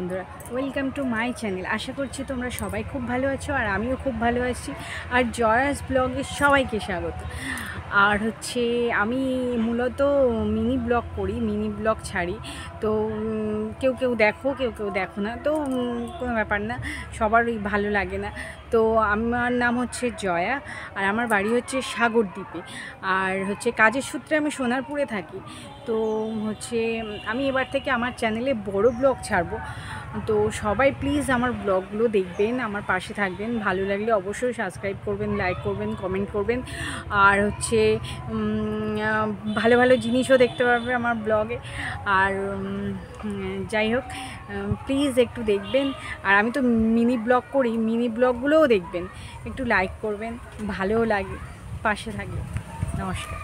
বন্ধুরা, welcome to my channel. আশা করছি তোমরা সবাই খুব ভালো আছো আর আমিও খুব ভালো আছি। আর জয়াস ব্লগে সবাইকে স্বাগত। আর হচ্ছে আমি মূলত মিনি ব্লগ করি, মিনি ব্লগ ছাড়ি। তো কেউ কেউ দেখো, কেউ কেউ দেখো না, তো কোনো ব্যাপার না, সবারই ভালো লাগে না। তো আমার নাম হচ্ছে জয়া আর আমার বাড়ি হচ্ছে সাগরদ্বীপে। আর হচ্ছে কাজের সূত্রে আমি সোনারপুরে থাকি। তো হচ্ছে আমি এবার থেকে আমার চ্যানেলে বড় ব্লগ ছাড়বো। তো সবাই প্লিজ আমার ব্লগগুলো দেখবেন, আমার পাশে থাকবেন। ভালো লাগলে অবশ্যই সাবস্ক্রাইব করবেন, লাইক করবেন, কমেন্ট করবেন। আর হচ্ছে ভালো ভালো জিনিসও দেখতে পারবে আমার ব্লগে। আর যাই হোক, প্লিজ একটু দেখবেন। আর আমি তো মিনি ব্লগ করি, মিনি ব্লগগুলোও দেখবেন, একটু লাইক করবেন, ভালোও লাগে, পাশে থাকবে। নমস্কার।